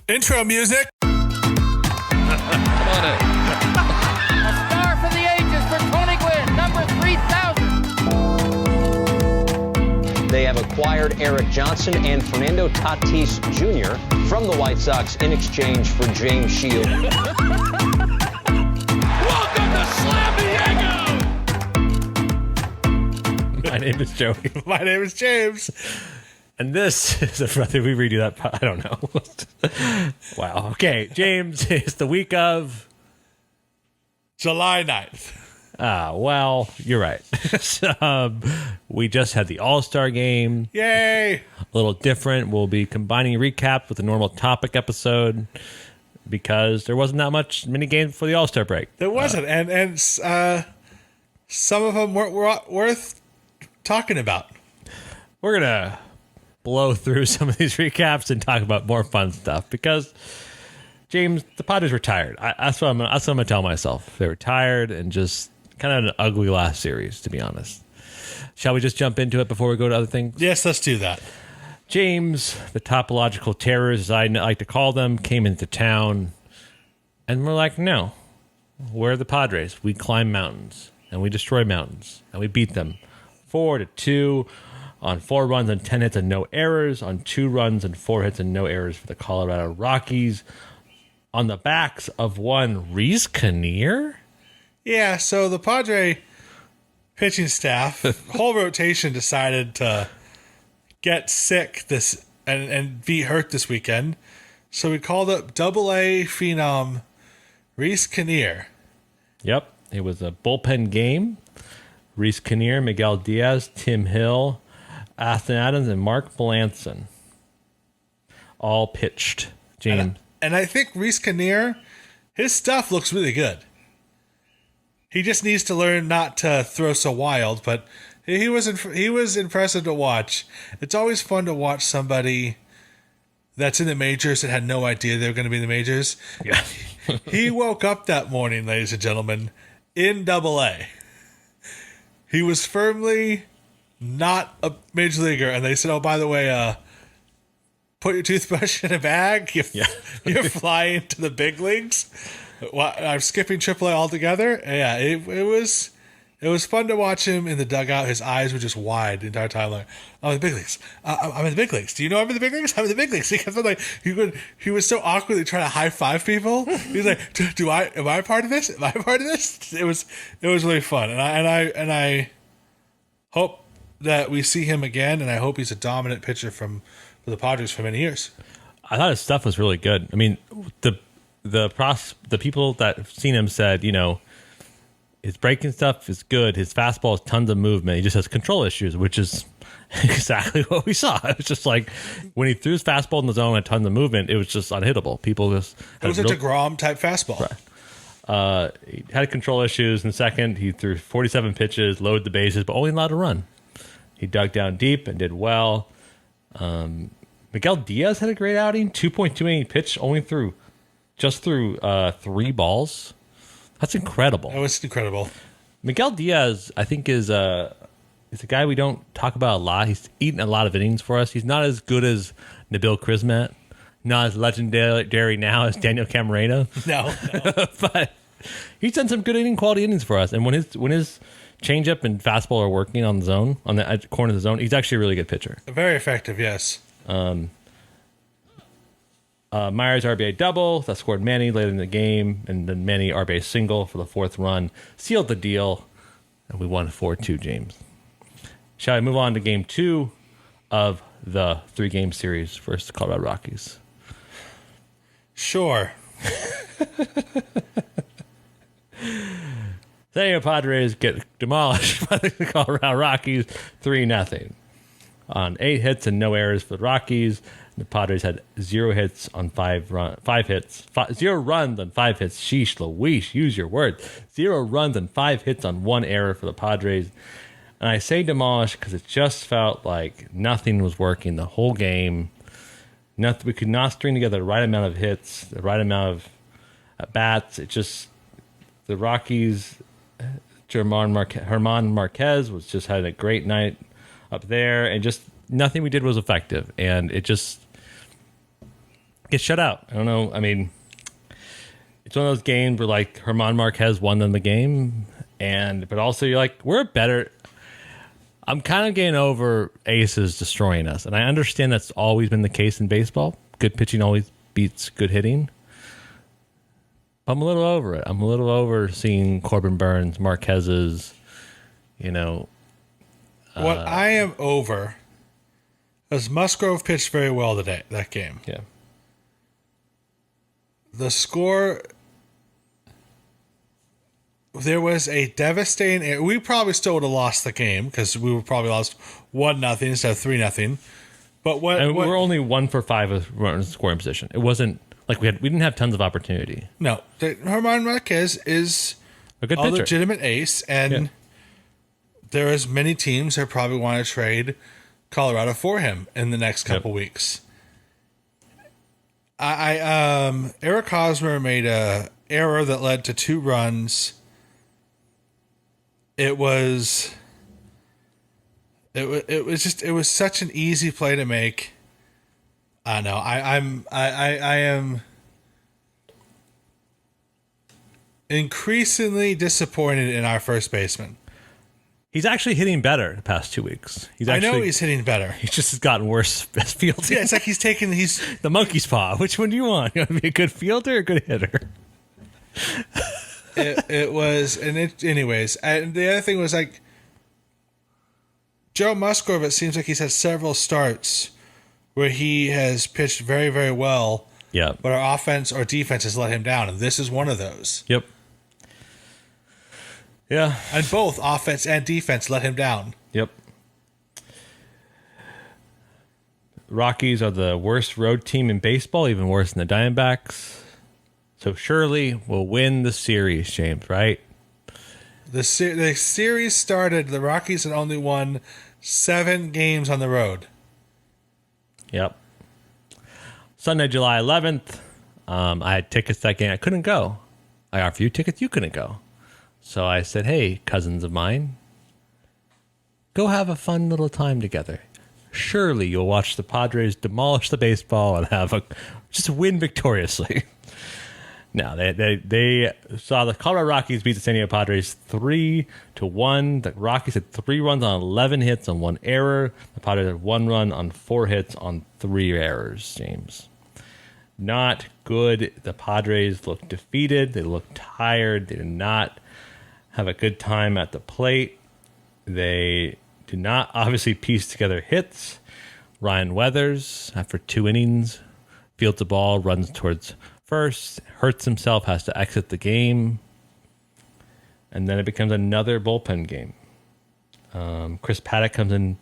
Intro music. Come on in. A star for the ages for Tony Gwynn, number 3,000. They have acquired Eric Johnson and Fernando Tatis Jr. from the White Sox in exchange for James Shield. Welcome to Slam Diego! My name is Joey. My name is James. And this is a brother. We redo that. I don't know. Wow. Okay. James, it's the week of July 9th. Well, you're right. We just had the All-Star game. Yay. A little different. We'll be combining a recap with a normal topic episode because there wasn't that much mini game before the All-Star break. There wasn't. And some of them weren't worth talking about. We're going to blow through some of these recaps and talk about more fun stuff because James, the Padres were tired. That's what I'm going to tell myself. They were tired and just kind of an ugly last series, to be honest. Shall we just jump into it before we go to other things? Yes, let's do that. James, the topological terrors, as I like to call them, came into town, and we're like, no, we're the Padres. We climb mountains, and we destroy mountains, and we beat them 4-2 on 4 runs and 10 hits and no errors, on 2 runs and 4 hits and no errors for the Colorado Rockies, on the backs of one Rhys Kinnear. Yeah, so the Padre pitching staff, whole rotation decided to get sick this and be hurt this weekend. So we called up Double-A phenom Rhys Kinnear. Yep, it was a bullpen game. Rhys Kinnear, Miguel Diaz, Tim Hill, Austin Adams, and Mark Melanson all pitched. James. And I think Rhys Kinnear, his stuff looks really good. He just needs to learn not to throw so wild, but he was impressive to watch. It's always fun to watch somebody that's in the majors that had no idea they were going to be in the majors. Yeah. He woke up that morning, ladies and gentlemen, in Double-A. He was firmly not a major leaguer, and they said, "Oh, by the way, put your toothbrush in a bag. You're flying to the big leagues." Well, I'm skipping AAA altogether. Yeah, it was fun to watch him in the dugout. His eyes were just wide the entire time. Like, I'm in the big leagues. I'm in the big leagues. Do you know I'm in the big leagues? I'm in the big leagues. He kept on like he was so awkwardly trying to high five people. He's like, am I a part of this? Am I a part of this? It was really fun, and I hope that we see him again, and I hope he's a dominant pitcher for the Padres for many years. I thought his stuff was really good. I mean, the people that have seen him said, you know, his breaking stuff is good. His fastball has tons of movement. He just has control issues, which is exactly what we saw. It was just like when he threw his fastball in the zone and tons of movement, it was just unhittable. People just it was a DeGrom type fastball. Right. He had control issues in the second. He threw 47 pitches, loaded the bases, but only allowed to run. He dug down deep and did well. Miguel Diaz had a great outing. 2.28 pitch, only threw 3 balls. That's incredible. That was incredible. Miguel Diaz, I think, is a guy we don't talk about a lot. He's eaten a lot of innings for us. He's not as good as Nabil Krismet, not as legendary now as Daniel Camarena. No. But he's done some good quality innings for us. And when his changeup and fastball are working on the zone, on the corner of the zone, he's actually a really good pitcher. Very effective, yes. Myers RBI double that scored Manny later in the game, and then Manny RBI single for the 4th run sealed the deal, and we won 4-2. James, shall I move on to game 2 of the 3-game series versus the Colorado Rockies? Sure. San Diego Padres get demolished by the Colorado Rockies 3-0 on 8 hits and no errors for the Rockies. The Padres had 0 hits on 0 runs on 5 hits. Sheesh Louise, use your words. 0 runs and 5 hits on 1 error for the Padres. And I say demolished because it just felt like nothing was working the whole game. We could not string together the right amount of hits, the right amount of at-bats. It just, the Rockies, Herman Marquez was just had a great night up there, and just nothing we did was effective. And it just, get shut out. I don't know. I mean, it's one of those games where like Herman Marquez won them the game, but also you're like, we're better. I'm kind of getting over aces destroying us, and I understand that's always been the case in baseball. Good pitching always beats good hitting. I'm a little over it. I'm a little over seeing Corbin Burns, Marquez's, What I am over is Musgrove pitched very well today, that game. Yeah. The score, there was a devastating. We probably still would have lost the game because we would probably lost 1-0 instead of 3-0. But we were only 1 for 5 of runners scoring position. It wasn't like we didn't have tons of opportunity. No, Herman Marquez is a good a pitcher. legitimate ace, and there is many teams that probably want to trade Colorado for him in the next couple weeks. Eric Hosmer made a error that led to 2 runs. It was such an easy play to make. I know. I am increasingly disappointed in our first baseman. He's actually hitting better the past 2 weeks. I know he's hitting better. He's just gotten worse as fielding. Yeah, it's like he's the monkey's paw. Which one do you want? You want to be a good fielder or a good hitter? Anyways. And the other thing was like Joe Musgrove. It seems like he's had several starts where he has pitched very, very well. Yeah. But our offense or defense has let him down, and this is one of those. Yep. Yeah. And both offense and defense let him down. Yep. Rockies are the worst road team in baseball, even worse than the Diamondbacks. So surely we'll win the series, James, right? The series started, the Rockies had only won 7 games on the road. Yep. Sunday, July 11th, I had tickets that game. I couldn't go. I offered you tickets. You couldn't go. So I said, hey, cousins of mine, go have a fun little time together. Surely you'll watch the Padres demolish the baseball and just win victoriously. No, they saw the Colorado Rockies beat the San Diego Padres 3-1. The Rockies had 3 runs on 11 hits on 1 error. The Padres had 1 run on 4 hits on 3 errors, James. Not good. The Padres looked defeated. They looked tired. They did not have a good time at the plate. They did not obviously piece together hits. Ryan Weathers, after 2 innings, fields the ball, runs towards first, hurts himself, has to exit the game, and then it becomes another bullpen game. Chris Paddock comes in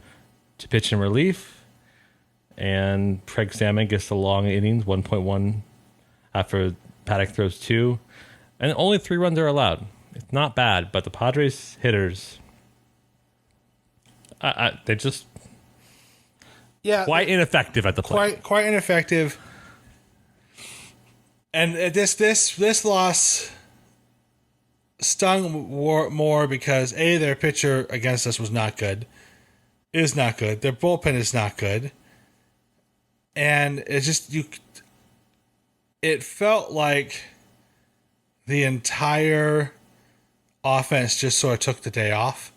to pitch in relief, and Craig Salmon gets the long innings, 1.1, after Paddock throws 2, and only 3 runs are allowed. It's not bad, but the Padres hitters, they're just quite ineffective at the plate. Quite ineffective. And this loss stung more because their pitcher against us is not good. Their bullpen is not good, and it felt like the entire offense just sort of took the day off.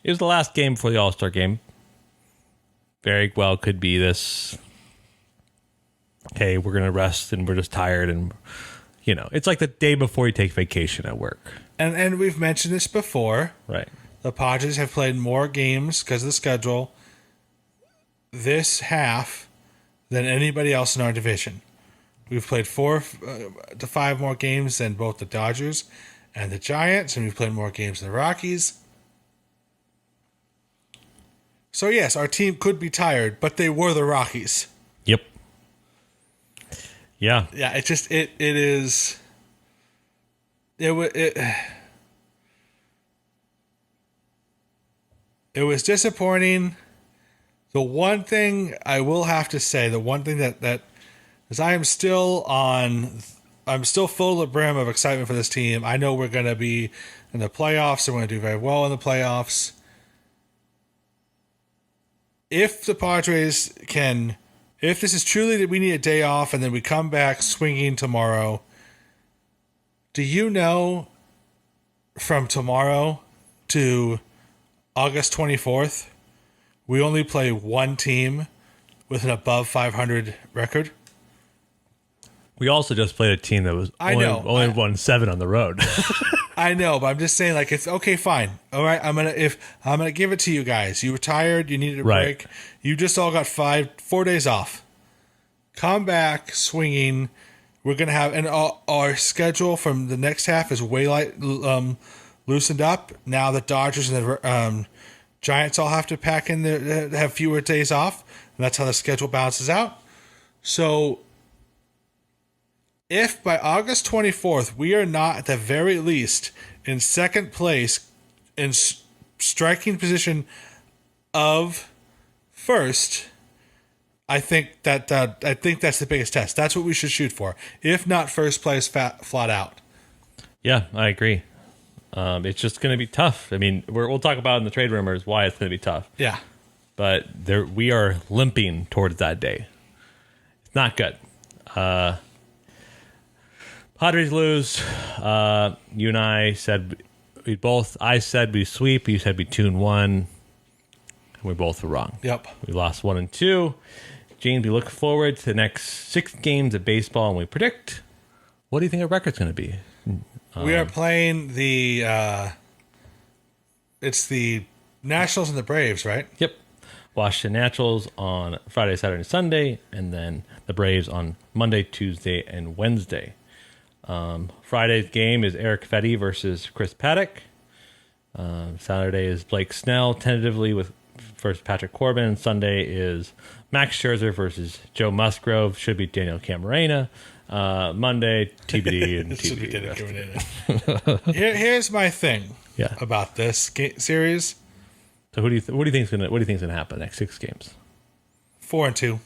It was the last game before the All-Star game. Very well could be this, hey, we're going to rest and we're just tired, and it's like the day before you take vacation at work. And we've mentioned this before. Right. The Padres have played more games because of the schedule this half than anybody else in our division. We've played 4 to 5 more games than both the Dodgers and the Giants, and we've played more games than the Rockies. So yes, our team could be tired, but they were the Rockies. Yep. Yeah. Yeah, it was disappointing. The one thing I will have to say, the one thing that is I'm still full to the brim of excitement for this team. I know we're going to be in the playoffs. We're going to do very well in the playoffs. If the Padres can if this is truly that we need a day off and then we come back swinging tomorrow, do you know from tomorrow to August 24th, we only play one team with an above 500 record? We also just played a team that was only won 7 on the road. I know, but I'm just saying, like, it's okay, fine. All right, I'm gonna give it to you guys. You were tired, you needed a break. You just all got 4 days off. Come back swinging. We're gonna have, and our schedule from the next half is way loosened up. Now the Dodgers and the Giants all have to pack in have fewer days off, and that's how the schedule balances out. So, if by August 24th we are not at the very least in second place in striking position of first, I think that's the biggest test. That's what we should shoot for. If not first place, flat out. Yeah, I agree. It's just going to be tough. I mean, we'll talk about in the trade rumors why it's going to be tough. Yeah, but we are limping towards that day. It's not good. Padres lose. You and I said I said we sweep. You said we 2-1. And we both were wrong. Yep. We lost 1 and 2. James, we look forward to the next 6 games of baseball, and we predict. What do you think our record's going to be? We are playing it's the Nationals and the Braves, right? Yep. Washington Nationals on Friday, Saturday, and Sunday, and then the Braves on Monday, Tuesday, and Wednesday. Friday's game is Eric Fetty versus Chris Paddock. Saturday is Blake Snell tentatively versus Patrick Corbin. Sunday is Max Scherzer versus Joe Musgrove. Should be Daniel Camarena. Monday, TBD and TBD. Here's my thing about this series. So what do you think is gonna happen next 6 games? 4-2.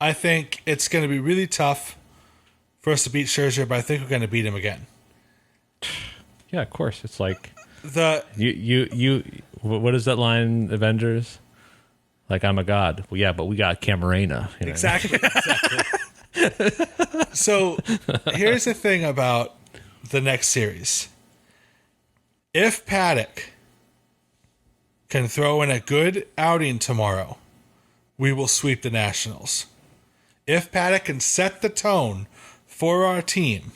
I think it's going to be really tough for us to beat Scherzer, but I think we're going to beat him again. Yeah, of course. It's like you. What is that line, Avengers? Like, I'm a god. Well, yeah, but we got Camarena. You know? Exactly. So here's the thing about the next series. If Paddock can throw in a good outing tomorrow, we will sweep the Nationals. If Paddock can set the tone for our team,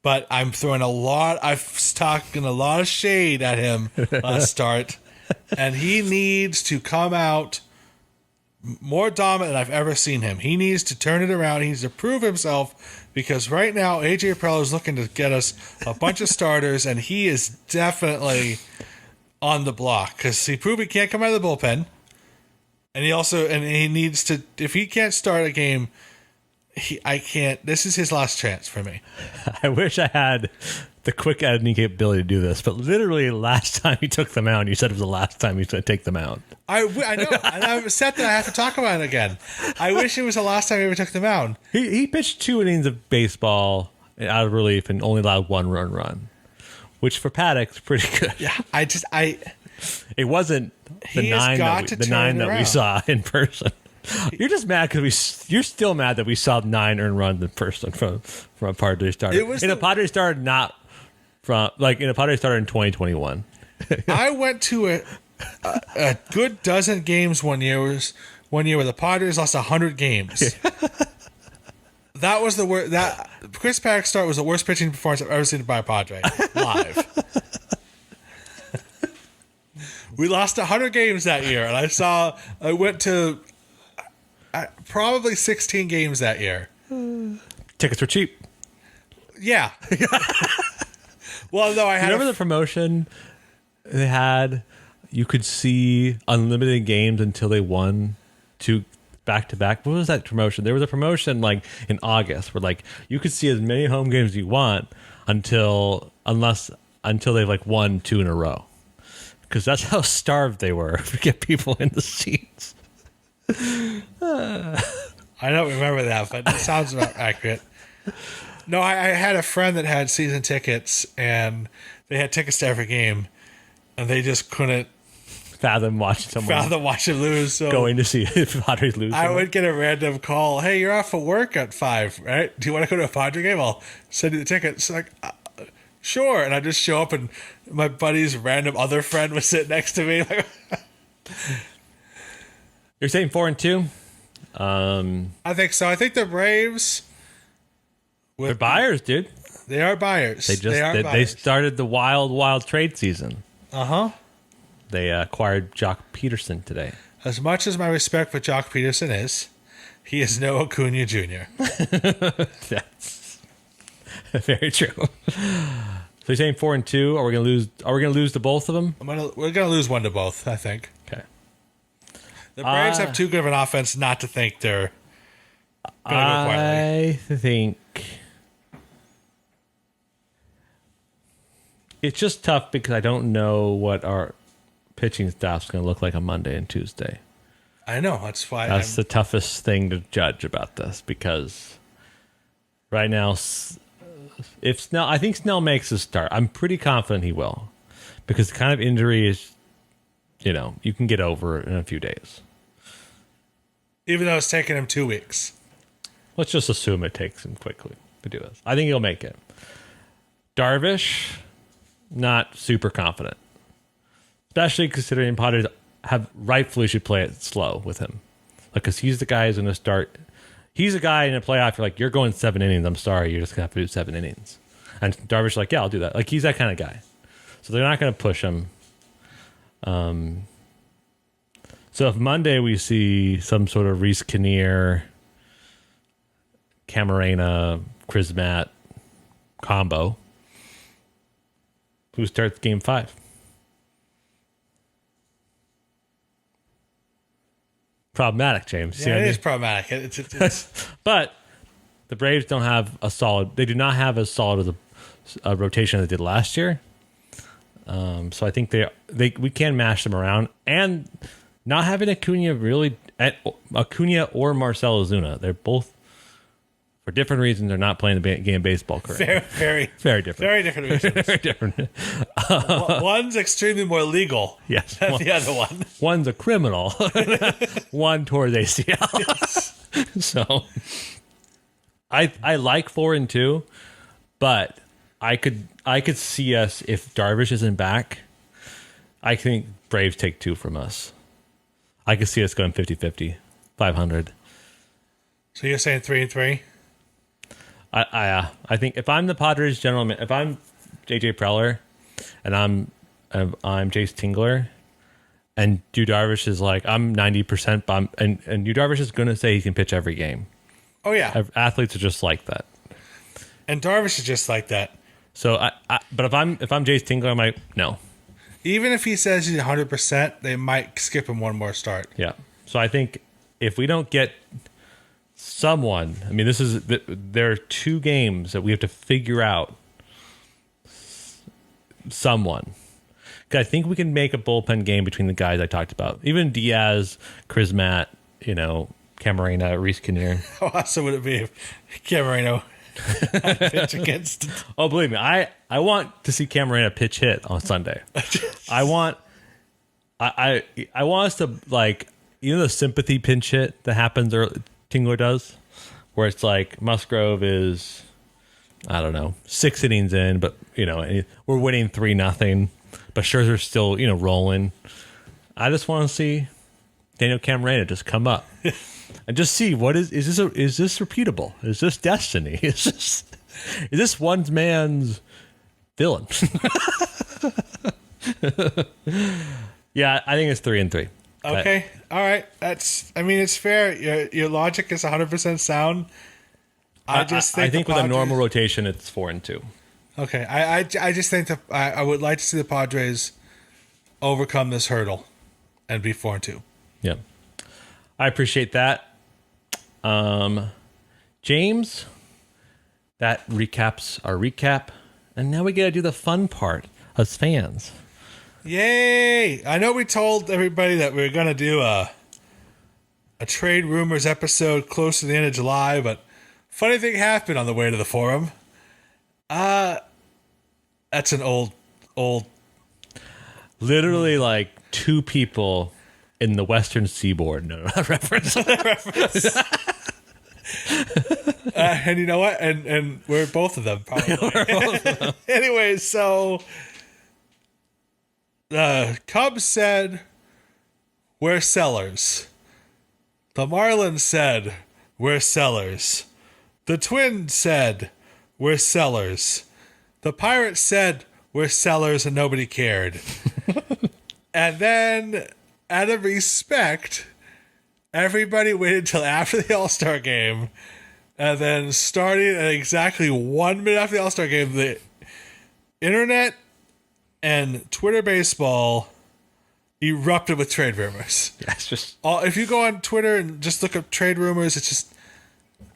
but I've talking a lot of shade at him last start, and he needs to come out more dominant than I've ever seen him. He needs to turn it around. He needs to prove himself, because right now AJ Preller is looking to get us a bunch of starters, and he is definitely on the block because he proved he can't come out of the bullpen. And he needs to, if he can't start a game, this is his last chance for me. I wish I had the quick editing capability to do this, but literally last time he took the mound, you said it was the last time he was going to take the mound. I know, and I'm upset that I have to talk about it again. I wish it was the last time he ever took the mound. He pitched 2 innings of baseball out of relief and only allowed 1 run, which for Paddock's pretty good. Yeah, it wasn't the 9 that we saw in person. You're just mad because you're still mad that we saw 9 earned runs in person from a Padres starter. A Padres starter in 2021. I went to a good dozen games one year where the Padres lost 100 games. That was the worst. That Chris Paddock's start was the worst pitching performance I've ever seen by a Padre live. We lost 100 games that year, and I went to probably 16 games that year. Tickets were cheap. Yeah. Well, no, I had. Remember the promotion they had? You could see unlimited games until they won 2 back-to-back. What was that promotion? There was a promotion like in August where like you could see as many home games as you want until they've like won 2 in a row. Because that's how starved they were to get people in the seats. I don't remember that, but it sounds about accurate. No, I had a friend that had season tickets, and they had tickets to every game, and they just couldn't fathom watching someone Rather watch him lose. So going to see if Padres lose. I would get a random call. Hey, you're off of work at 5, right? Do you want to go to a Padre game? I'll send you the tickets. Like, sure. And I just show up, and my buddy's random other friend was sitting next to me. Like, You're saying 4-2? I think so. I think the Braves. They're buyers, dude. They are buyers. They started the wild trade season. They acquired Jock Peterson today. As much as my respect for Jock Peterson is, he is no Acuna Jr. That's very true. So you're saying 4-2? Are we gonna lose? Are we gonna lose to both of them? We're gonna lose one to both, I think. Okay. The Braves have too good of an offense not to think they're gonna go quietly. I think it's just tough because I don't know what our pitching staff's going to look like on Monday and Tuesday. I know. That's why That's the toughest thing to judge about this, because right now, if Snell, I think Snell makes a start. I'm pretty confident he will, because the kind of injury is, you can get over in a few days. even though it's taken him 2 weeks. Let's just assume it takes him quickly to do this. I think he'll make it. Darvish, not super confident, especially considering Padres have rightfully should play it slow with him, because he's the guy who's going to start. He's a guy in a playoff. You're like, you're going 7 innings. I'm sorry, you're just going to have to do 7 innings. And Darvish, like, yeah, I'll do that. Like, he's that kind of guy. So they're not going to push him. So if Monday we see some sort of Reese Kinnear, Camarena, Crismatt combo, who starts game 5? Problematic, James. Yeah, it is problematic. It's But the Braves don't have a solid. They do not have as solid as a rotation as they did last year. So I think we can mash them around, and not having Acuna or Marcell Ozuna. They're both, for different reasons, they're not playing the game of baseball currently. very different. Very different reasons. Very different. One's extremely more legal. Yes. Than the other one. One's a criminal. One tore the ACL. So I like 4-2, but I could see us, if Darvish isn't back, I think Braves take 2 from us. I could see us going 50-50, 500. So you're saying 3-3? I think if I'm the Padres general, if I'm JJ Preller and I'm Jace Tingler, and Yu Darvish is like, I'm 90%, but and Yu Darvish is going to say he can pitch every game. Oh yeah, athletes are just like that, and Darvish is just like that. So but if I'm Jace Tingler, I'm like, no. Even if he says he's 100%, they might skip him one more start. Yeah. So I think if we don't get someone, I mean, there are 2 games that we have to figure out someone. Because I think we can make a bullpen game between the guys I talked about. Even Diaz, Crismatt, Camarena, Reese Kinnear. How awesome would it be if Camarena pitch against? Oh, believe me, I want to see Camarena pitch hit on Sunday. I want us to, like, the sympathy pinch hit that happens, or Tingler does, where it's like Musgrove is, I don't know, 6 innings in, but we're winning 3-0, but Scherzer's still rolling. I just want to see Daniel Camarena just come up and just see is this repeatable? Is this destiny? Is this one man's villain? Yeah, I think it's 3-3. Okay, all right. It's fair. Your logic is 100% sound. I think with a normal rotation, it's 4-2. Okay, I just think that I would like to see the Padres overcome this hurdle and be 4-2. Yeah, I appreciate that. James, that recaps our recap, and now we got to do the fun part as fans. Yay! I know we told everybody that we were going to do a trade rumors episode close to the end of July, but funny thing happened on the way to the forum. That's an old. Literally like two people in the Western Seaboard know that reference. And you know what? And we're both of them, probably. Anyway, so the Cubs said, we're sellers. The Marlins said, we're sellers. The Twins said, we're sellers. The Pirates said, we're sellers, and nobody cared. And then, out of respect, everybody waited till after the All-Star game, and then starting at exactly 1 minute after the All-Star game, the internet and Twitter baseball erupted with trade rumors. That's just If you go on Twitter and just look up trade rumors, it's just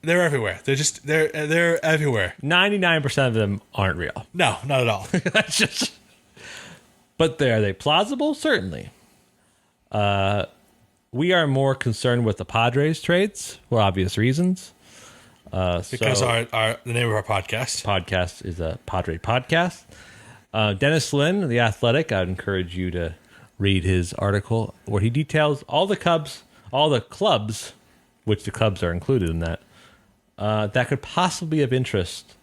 they're everywhere. They're everywhere. 99% of them aren't real. No, not at all. That's just. But are they plausible? Certainly. We are more concerned with the Padres trades for obvious reasons. Because the name of our podcast is a Padre podcast. Dennis Lynn, The Athletic, I'd encourage you to read his article where he details all the clubs, which the Cubs are included in that, that could possibly be of interest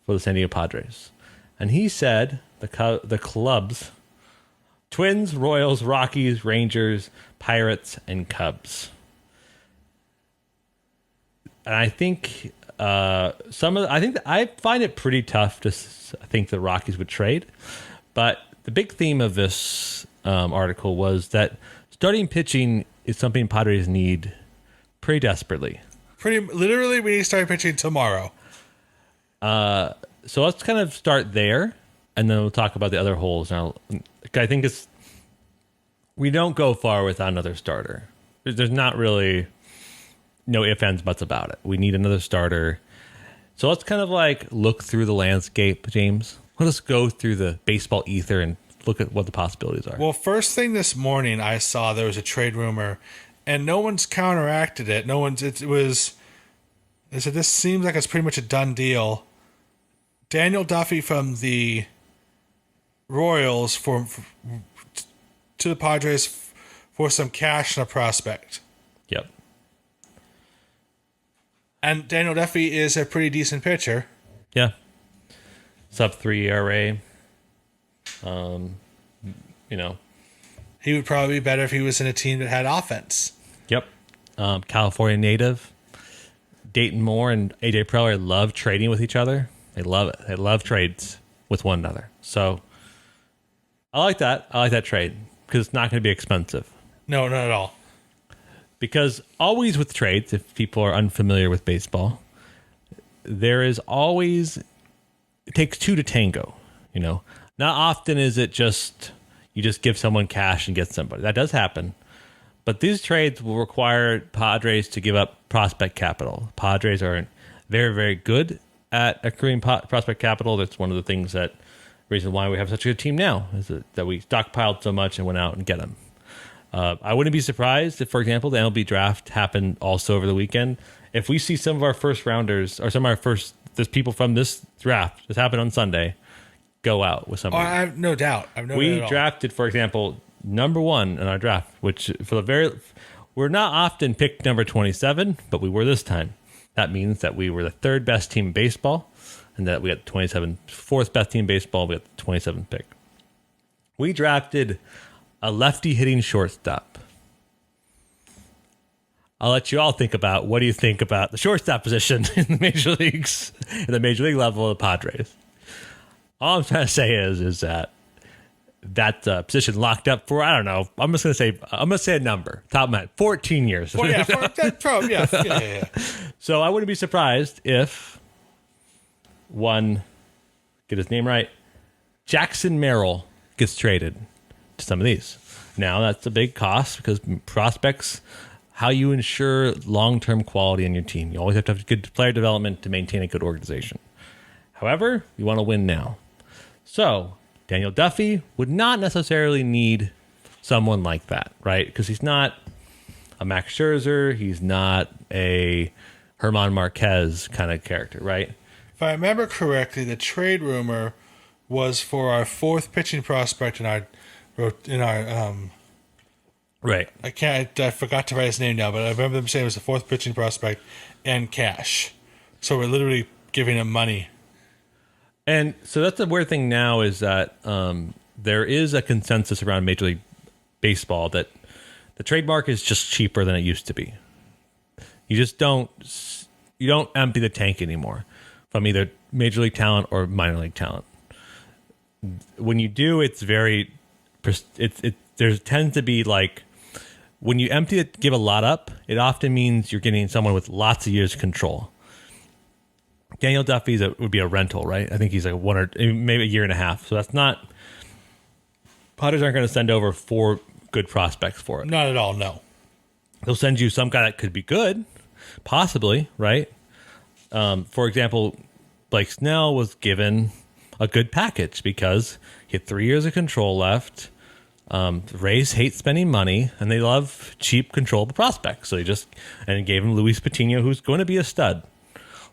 for the San Diego Padres. And he said the clubs, Twins, Royals, Rockies, Rangers, Pirates, and Cubs. And I think I find it pretty tough to think the Rockies would trade. But the big theme of this article was that starting pitching is something Padres need pretty desperately. Literally, we need to start pitching tomorrow. So let's kind of start there, and then we'll talk about the other holes. Now, I think we don't go far without another starter. There's not really no ifs, ands, buts about it. We need another starter. So let's kind of look through the landscape, James. Let us go through the baseball ether and look at what the possibilities are. Well, first thing this morning, I saw there was a trade rumor, and no one's counteracted it. They said this seems like it's pretty much a done deal. Daniel Duffy from the Royals to the Padres for some cash and a prospect. Yep. And Daniel Duffy is a pretty decent pitcher. Yeah. Sub-3 ERA. He would probably be better if he was in a team that had offense. Yep. California native. Dayton Moore and AJ Preller love trading with each other. They love it. They love trades with one another. So I like that. I like that trade because it's not going to be expensive. No, not at all. Because always with trades, if people are unfamiliar with baseball, there is always, it takes two to tango. Not often is it just you just give someone cash and get somebody. That does happen. But these trades will require Padres to give up prospect capital. Padres are very, very good at accruing prospect capital. That's one of the reason why we have such a good team now, is that we stockpiled so much and went out and get them. I wouldn't be surprised if, for example, the MLB draft happened also over the weekend. If we see some of our first rounders or some of our there's people from this draft, this happened on Sunday, go out with somebody. I have no doubt. We drafted, for example, number 1 in our draft, which we're not often picked number 27, but we were this time. That means that we were the third best team in baseball, and that we got 4th best team in baseball. We got the 27th pick. We drafted a lefty hitting shortstop. I'll let you all think about what do you think about the shortstop position in the major leagues, in the major league level of the Padres. All I'm trying to say is that position locked up for, I don't know, I'm going to say a number, top of my head, 14 years. Well, yeah. So I wouldn't be surprised if get his name right, Jackson Merrill gets traded to some of these. Now that's a big cost because prospects, how you ensure long-term quality in your team. You always have to have good player development to maintain a good organization. However, you want to win now. So Daniel Duffy would not necessarily need someone like that, right? Because he's not a Max Scherzer. He's not a Herman Marquez kind of character, right? If I remember correctly, the trade rumor was for our 4th pitching prospect in our Right. I forgot to write his name down, but I remember them saying it was the fourth pitching prospect and cash. So we're literally giving him money. And so that's the weird thing now is that there is a consensus around Major League Baseball that the trademark is just cheaper than it used to be. You don't empty the tank anymore from either Major League talent or minor league talent. When you do, it's very there tends to be like when you empty it, give a lot up, it often means you're getting someone with lots of years of control. Daniel Duffy would be a rental, right? I think he's like maybe a year and a half. So that's not. Padres aren't going to send over 4 good prospects for it. Not at all, no. They'll send you some guy that could be good, possibly, right? For example, Blake Snell was given a good package because he had 3 years of control left. The Rays hate spending money, and they love cheap, controllable prospects. So they gave him Luis Patino, who's going to be a stud.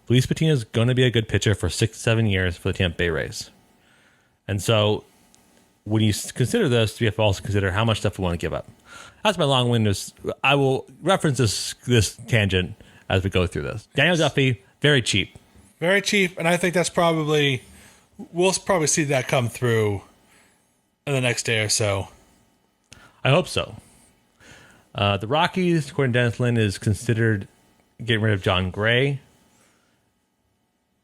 Luis Patino is going to be a good pitcher for 6-7 years for the Tampa Bay Rays. And so when you consider this, we have to also consider how much stuff we want to give up. That's my long winded. I will reference this tangent as we go through this. Daniel Duffy, very cheap. Very cheap, and I think that's we'll probably see that come through in the next day or so. I hope so. The Rockies, according to Dennis Lin, is considered getting rid of John Gray.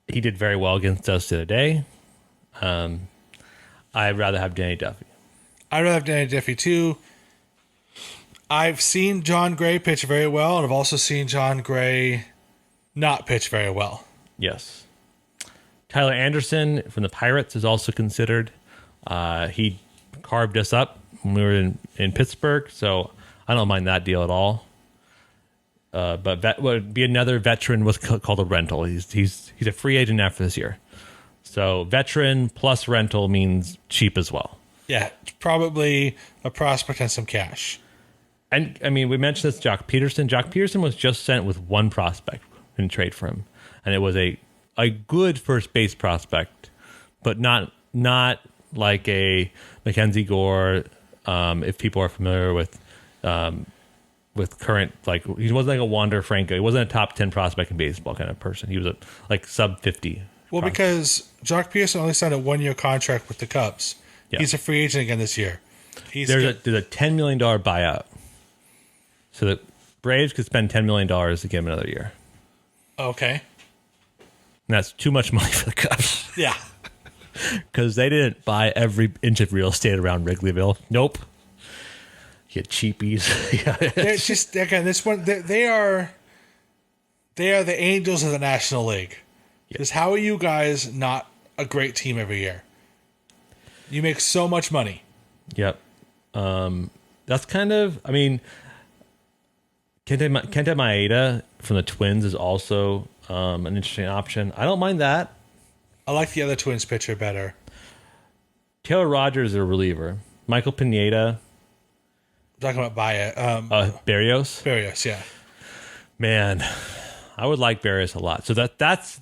He did very well against us the other day. I'd rather have Danny Duffy. I'd rather have Danny Duffy too. I've seen John Gray pitch very well, and I've also seen John Gray not pitch very well. Yes. Tyler Anderson from the Pirates is also considered. He carved us up when we were in Pittsburgh, so I don't mind that deal at all. But that would be another veteran was called a rental. He's a free agent after this year. So veteran plus rental means cheap as well. Yeah, probably a prospect and some cash. And I mean, we mentioned this, Jock Peterson. Jock Peterson was just sent with one prospect in trade for him, and it was a good first base prospect, but not like a Mackenzie Gore. If people are familiar with current, like he wasn't like a Wander Franco. He wasn't a top 10 prospect in baseball kind of person. He was a like sub 50. Well, because Jock Peterson only signed a 1-year contract with the Cubs. Yeah. He's a free agent again this year. There's a $10 million buyout. So the Braves could spend $10 million to get him another year. Okay. And that's too much money for the Cubs. Yeah. Because they didn't buy every inch of real estate around Wrigleyville. Nope. Get cheapies. They're just, again, this one, they are the Angels of the National League. Because how are you guys not a great team every year? You make so much money. Yep. That's kind of, I mean, Kenta Maeda from the Twins is also an interesting option. I don't mind that. I like the other Twins pitcher better. Taylor Rogers is a reliever. Michael Pineda. I'm talking about Barrios. Barrios, yeah. Man, I would like Barrios a lot. So that's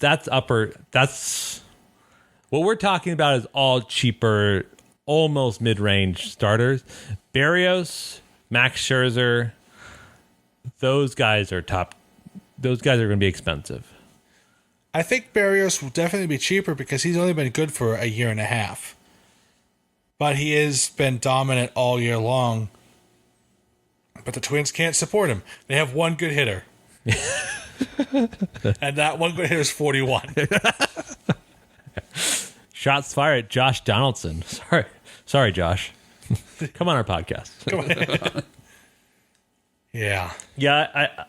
what we're talking about is all cheaper, almost mid-range starters. Barrios, Max Scherzer, those guys are top. Those guys are going to be expensive. I think Barrios will definitely be cheaper because he's only been good for a year and a half. But he has been dominant all year long. But the Twins can't support him. They have one good hitter. And that one good hitter is 41. Shots fired at Josh Donaldson. Sorry, Josh. Come on our podcast. Come on. Yeah. Yeah,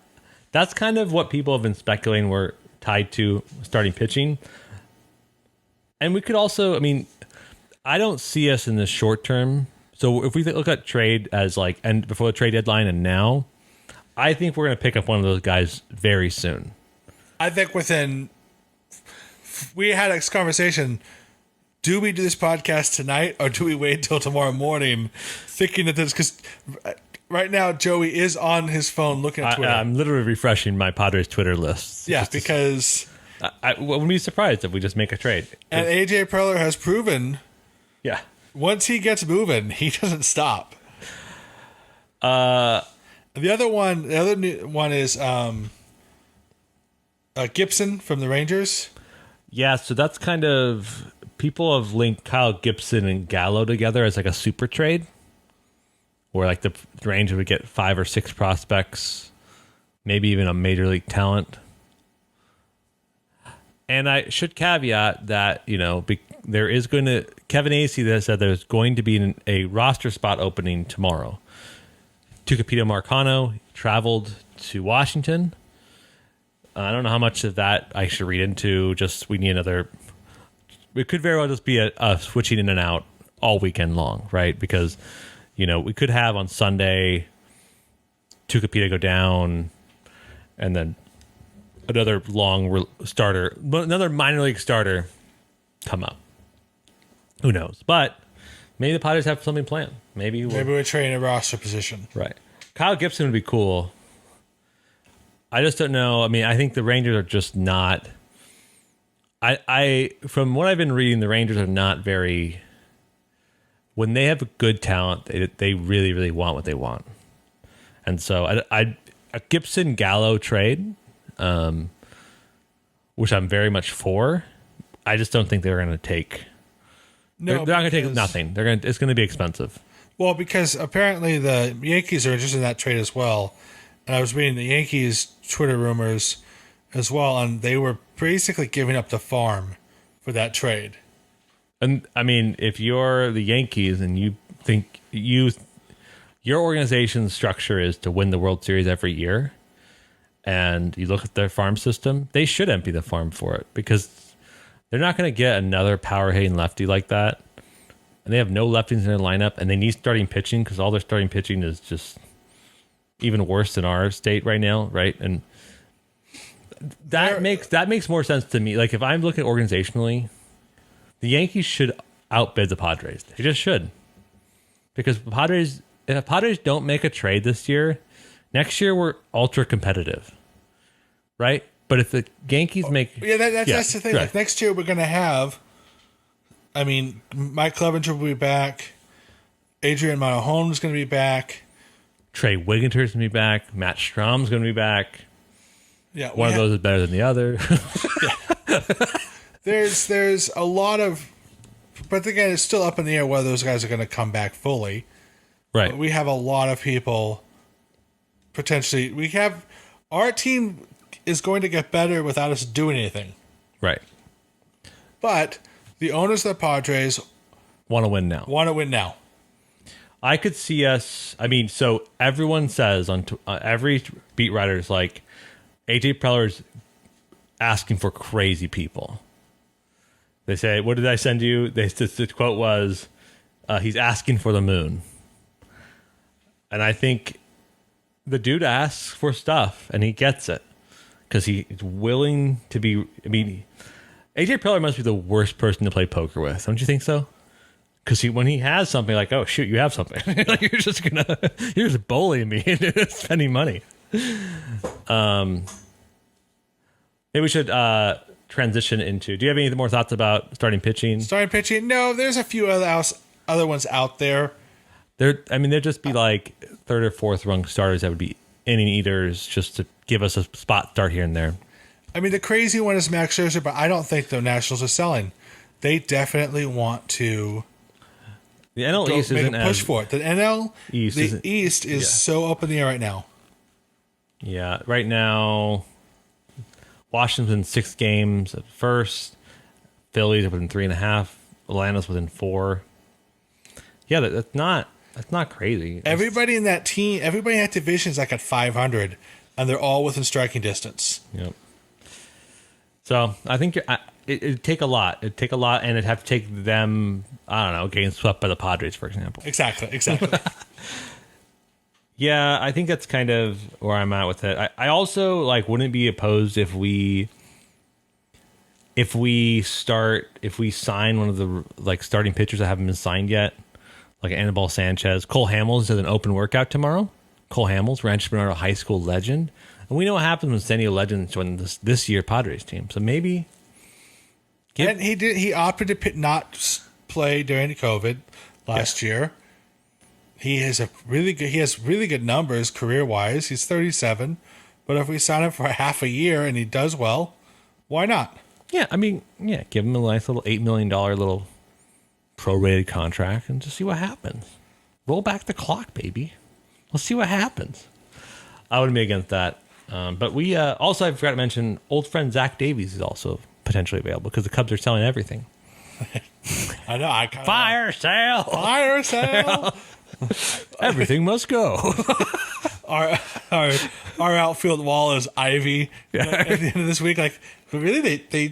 that's kind of what people have been speculating were tied to starting pitching. And we could also, I mean, I don't see us in the short term. So if we look at trade as like, and before the trade deadline and now, I think we're going to pick up one of those guys very soon. I think we had a conversation. Do we do this podcast tonight or do we wait until tomorrow morning thinking that this, because right now Joey is on his phone looking at Twitter. I'm literally refreshing my Padres Twitter list. Yeah, because I wouldn't be surprised if we just make a trade. And AJ Preller has proven, yeah, once he gets moving, he doesn't stop. The other new one is Gibson from the Rangers. Yeah, so that's kind of people have linked Kyle Gibson and Gallo together as like a super trade, where like the Rangers would get 5 or 6 prospects, maybe even a major league talent. And I should caveat that, there is going to Kevin Acey that said there's going to be a roster spot opening tomorrow. Tucapito Marcano traveled to Washington. I don't know how much of that I should read into. Just we need another. It could very well just be a switching in and out all weekend long, right? Because we could have on Sunday Tucapito go down, and then another another minor league starter come up. Who knows? But maybe the Padres have something planned. Maybe we're trading a roster position. Right. Kyle Gibson would be cool. I just don't know. I mean, I think the Rangers are just not. I from what I've been reading, the Rangers are not very. When they have good talent, they really, really want what they want, and so a Gibson Gallo trade, which I'm very much for. I just don't think they're going to take. No, they're not going to take nothing. It's going to be expensive. Well, because apparently the Yankees are interested in that trade as well. And I was reading the Yankees Twitter rumors as well, and they were basically giving up the farm for that trade. And I mean, if you're the Yankees and you think your organization's structure is to win the World Series every year, and you look at their farm system, they should empty the farm for it, because they're not going to get another power hitting lefty like that. And they have no lefties in their lineup, and they need starting pitching because all their starting pitching is just even worse than our state right now, right? And that makes more sense to me. Like, if I'm looking organizationally, the Yankees should outbid the Padres. They just should, because if the Padres don't make a trade this year, next year we're ultra competitive, right? But if the Yankees make that's the thing. Like, next year we're going to have. I mean, Mike Clevenger will be back. Adrian Monahan is going to be back. Trey Wigginter's going to be back. Matt Strom's going to be back. Yeah, one of those is better than the other. There's a lot of, but again, it's still up in the air whether those guys are going to come back fully. Right. But we have a lot of people. Potentially, our team is going to get better without us doing anything. Right. But the owners of the Padres want to win now. I could see us. I mean, so everyone says on every beat writer is like, AJ Preller's asking for crazy people. They say, "What did I send you?" The quote was, "He's asking for the moon." And I think the dude asks for stuff, and he gets it because he's willing to be. I mean, AJ Preller must be the worst person to play poker with. Don't you think so? Because when he has something like, oh shoot, you have something, like you're just bullying me into spending money. Maybe we should transition into. Do you have any more thoughts about starting pitching? No, there's a few other ones out there. There'd just be like third or fourth rung starters that would be inning eaters just to give us a spot start here and there. I mean, the crazy one is Max Scherzer, but I don't think the Nationals are selling. They definitely want to. The NL East isn't push for it. The NL East is yeah. so up in the air right now. Yeah, right now, Washington's in 6 games at first. Phillies are within 3.5. Atlanta's within 4. Yeah, that's not crazy. Everybody in that team, everybody in that division is like at 500, and they're all within striking distance. Yep. So I think it'd take a lot. It'd take a lot, and it'd have to take them, I don't know, getting swept by the Padres, for example. Exactly. Yeah, I think that's kind of where I'm at with it. I also wouldn't be opposed if we sign one of the starting pitchers that haven't been signed yet, like Anibal Sanchez. Cole Hamels does an open workout tomorrow. Cole Hamels, Rancho Bernardo High School legend. And we know what happens when San Diego Legends join this year Padres team. So maybe. And he opted to not play during COVID last year. He has really good numbers career wise. He's 37, but if we sign him for a half a year and he does well, why not? Yeah, I mean, yeah, give him a nice little $8 million little prorated contract and just see what happens. Roll back the clock, baby. Let's see what happens. I wouldn't be against that. But we also, I forgot to mention, old friend Zach Davies is also potentially available because the Cubs are selling everything. I know. Fire sale. Fire sale. Everything must go. our outfield wall is Ivy. At the end of this week, like, really,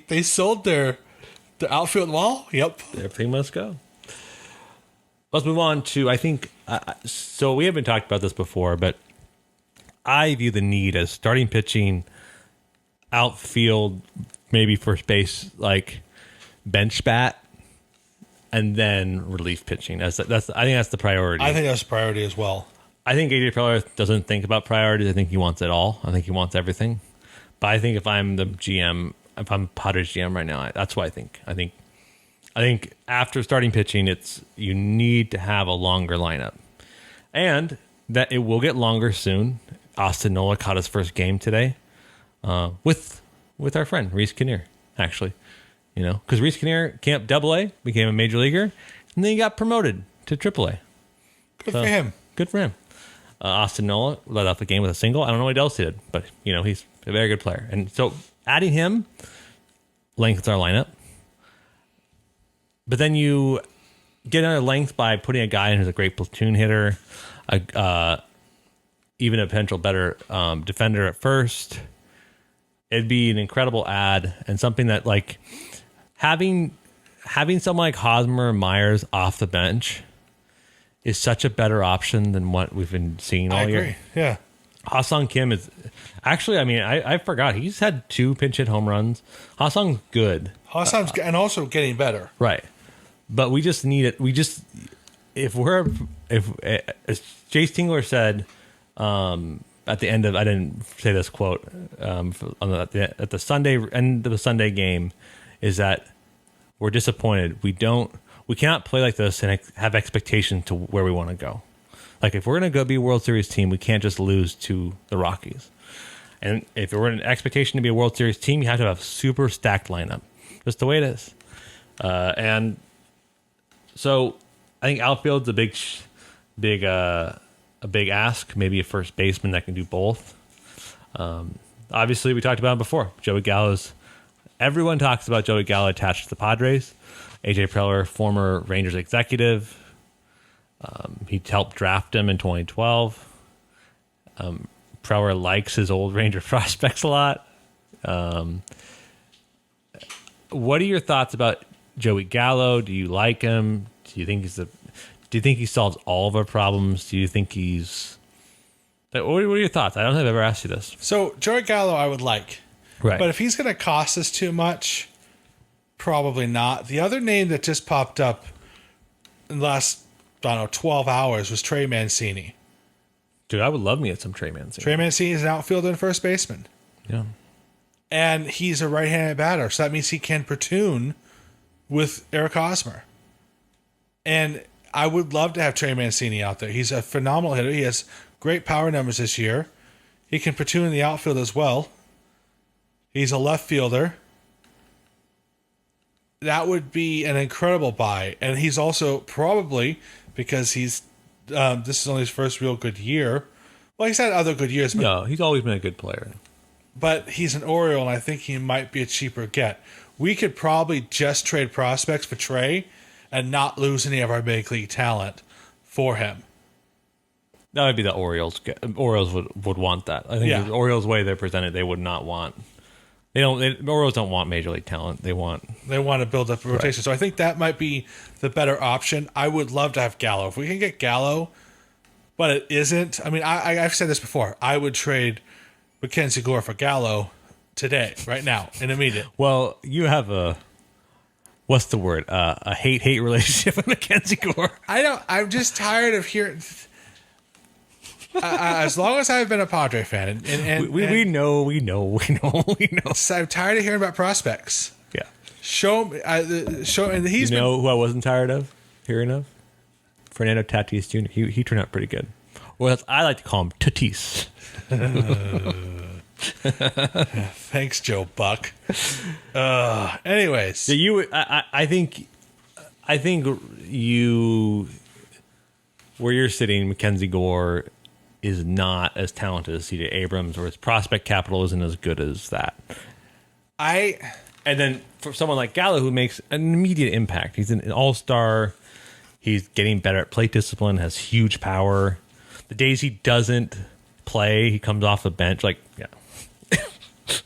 they sold their outfield wall. Yep. Everything must go. Let's move on to, I think, so we haven't talked about this before, but I view the need as starting pitching, outfield, maybe first base, like bench bat, and then relief pitching. I think that's the priority. I think that's a priority as well. I think AJ Preller doesn't think about priorities. I think he wants it all. I think he wants everything. But I think if I'm the GM, if I'm Padres GM right now, that's what I think. I think after starting pitching, you need to have a longer lineup, and that it will get longer soon. Austin Nola caught his first game today with our friend Reese Kinnear, actually. Because Reese Kinnear, Camp AA, became a major leaguer, and then he got promoted to AAA. Good for him. Good for him. Austin Nola led off the game with a single. I don't know what else he did, but he's a very good player. And so adding him lengthens our lineup. But then you get another length by putting a guy in who's a great platoon hitter, even a potential better defender at first. It'd be an incredible ad and something that, like, having someone like Hosmer and Myers off the bench is such a better option than what we've been seeing all year. I agree. Yeah. Ha-Seong Kim is actually, I mean, I forgot. He's had 2 pinch hit home runs. Ha-Seong's good. Ha-Seong's and also getting better. Right. But we just need it. If as Jace Tingler said at the end of, I didn't say this quote, at the Sunday end of the Sunday game, is that we're disappointed. We cannot play like this and have expectations to where we want to go. Like, if we're going to go be a World Series team, we can't just lose to the Rockies. And if we're an expectation to be a World Series team, you have to have a super stacked lineup. Just the way it is. And so I think outfield's a big ask. Maybe a first baseman that can do both. Obviously, we talked about it before. Joey Gallo's. Everyone talks about Joey Gallo attached to the Padres. AJ Preller, former Rangers executive. He helped draft him in 2012. Preller likes his old Ranger prospects a lot. What are your thoughts about Joey Gallo? Do you like him? Do you think he solves all of our problems? Do you think what are your thoughts? I don't think I've ever asked you this. So Joey Gallo, I would like, Right. but if he's going to cost us too much, probably not. The other name that just popped up in the last 12 hours was Trey Mancini. Dude, I would love me at some Trey Mancini. Trey Mancini is an outfielder and first baseman. Yeah. And he's a right-handed batter, so that means he can platoon with Eric Hosmer. And I would love to have Trey Mancini out there. He's a phenomenal hitter. He has great power numbers this year. He can platoon in the outfield as well. He's a left fielder. That would be an incredible buy. And he's also probably, because this is only his first real good year. Well, he's had other good years. But, No, he's always been a good player. But he's an Oriole, and I think he might be a cheaper get. We could probably just trade prospects for Trey and not lose any of our big league talent for him. That would be the Orioles. Orioles would want that. I think the Orioles way they're presented, they would not want. The Orioles don't want major league talent. They want to build up a rotation. Right. So I think that might be the better option. I would love to have Gallo. If we can get Gallo, but it isn't. I mean, I've said this before. I would trade Mackenzie Gore for Gallo today, right now, in immediate. Well, you have a hate relationship with Mackenzie Gore. I don't. I'm just tired of hearing. As long as I've been a Padre fan, and we know. I'm tired of hearing about prospects. Yeah. Show, and he's who I wasn't tired of hearing of? Fernando Tatis Jr. He turned out pretty good. Well, I like to call him Tatis. Thanks, Joe Buck. Anyways, So I think you, where you're sitting, Mackenzie Gore is not as talented as C.J. Abrams, or his prospect capital isn't as good as that. And then for someone like Gallo, who makes an immediate impact, he's an all-star. He's getting better at plate discipline, has huge power. The days he doesn't play, he comes off the bench. Like, yeah.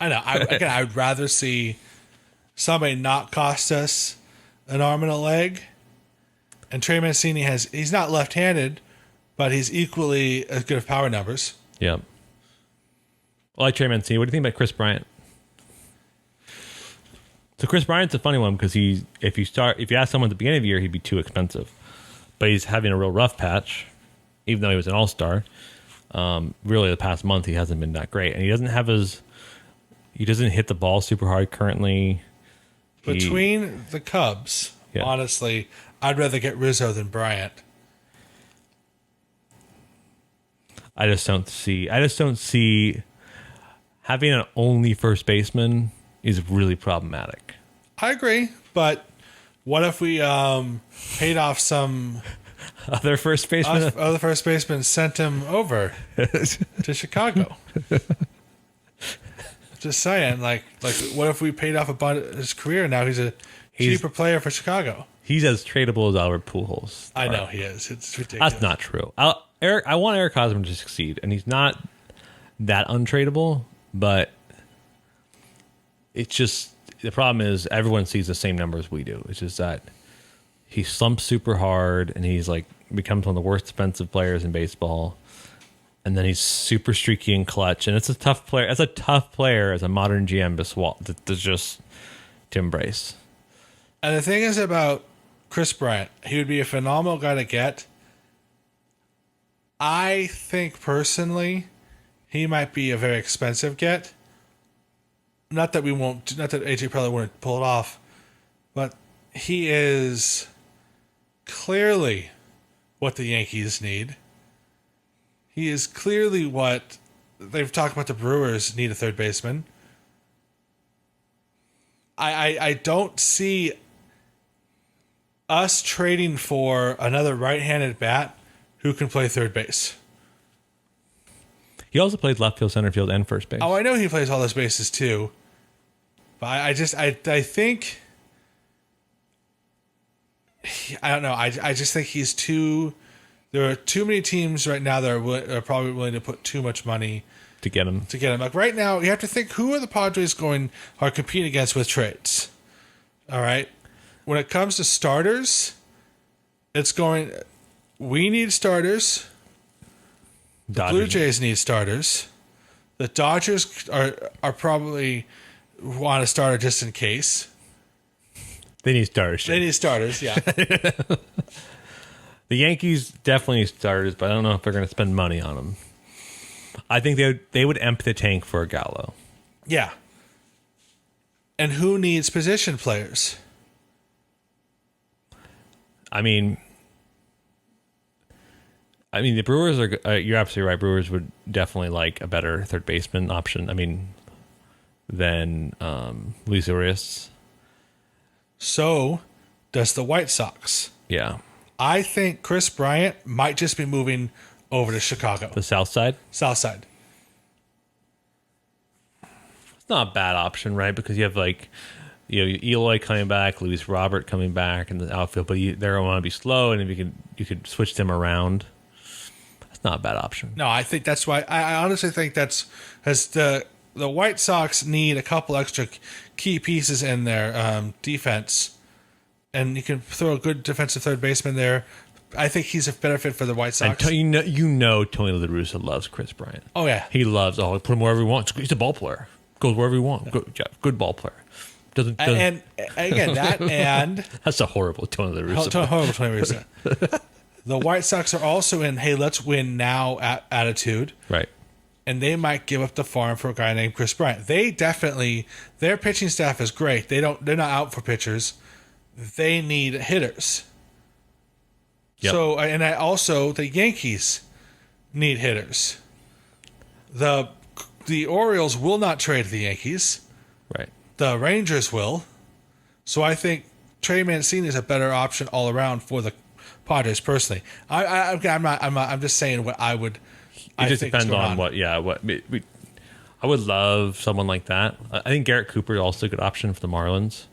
I know. I would rather see somebody not cost us an arm and a leg. And Trey Mancini he's not left-handed, but he's equally as good of power numbers. Yeah. I like Trey Mancini. What do you think about Chris Bryant? So Chris Bryant's a funny one because if you ask someone at the beginning of the year, he'd be too expensive. But he's having a real rough patch, even though he was an all-star. Really, the past month he hasn't been that great, and he doesn't hit the ball super hard currently. Between the Cubs, honestly, I'd rather get Rizzo than Bryant. I just don't see having an only first baseman is really problematic. I agree, but what if we paid off some other first baseman? Other first baseman sent him over to Chicago. Just saying, like, what if we paid off his career? Now he's a cheaper player for Chicago. He's as tradable as Albert Pujols. I know he is. It's ridiculous. That's not true. I want Eric Hosmer to succeed, and he's not that untradeable. But it's just the problem is everyone sees the same numbers we do. It's just that he slumps super hard, and he's like becomes one of the worst defensive players in baseball. And then he's super streaky and clutch, and it's a tough player. It's a tough player as a modern GM to embrace. And the thing is about Chris Bryant, he would be a phenomenal guy to get. I think personally, he might be a very expensive get. Not that AJ Preller wouldn't pull it off, but he is clearly what the Yankees need. He is clearly what they've talked about. The Brewers need a third baseman. I don't see us trading for another right-handed bat who can play third base. He also plays left field, center field, and first base. Oh, I know he plays all those bases too. But I think I don't know. I just think he's too. There are too many teams right now that are probably willing to put too much money to get him. Like right now, you have to think who are the Padres are competing against with trades. All right, when it comes to starters, we need starters. The Blue Jays need starters. The Dodgers are probably want a starter just in case. They need starters. They need starters, yeah. The Yankees definitely need starters, but I don't know if they're going to spend money on them. I think they would empty the tank for a Gallo. Yeah. And who needs position players? I mean, the Brewers are. You're absolutely right. Brewers would definitely like a better third baseman option. Than Luis Urias. So, does the White Sox? Yeah. I think Chris Bryant might just be moving over to Chicago. The South Side? South Side. It's not a bad option, right? Because you have Eloy coming back, Luis Robert coming back in the outfield, but they're going to be slow, and if you could switch them around, that's not a bad option. No, I think that's why. I honestly think that's as the White Sox need a couple extra key pieces in their defense. And you can throw a good defensive third baseman there. I think he's a better fit for the White Sox. And you know Tony La Russa loves Chris Bryant. Oh, yeah. He loves, put him wherever he wants. He's a ball player. Goes wherever he wants. Good ball player. Doesn't and again, that and... That's a horrible Tony La Russa. Horrible Tony La Russa. The White Sox are also in, hey, let's win now attitude. Right. And they might give up the farm for a guy named Chris Bryant. Their pitching staff is great. They're not out for pitchers. They need hitters. Yep. So, and I also the Yankees need hitters. The Orioles will not trade the Yankees. Right. The Rangers will. So I think Trey Mancini is a better option all around for the Padres personally. I'm just saying what I would. It just depends on what. Yeah. I would love someone like that. I think Garrett Cooper is also a good option for the Marlins.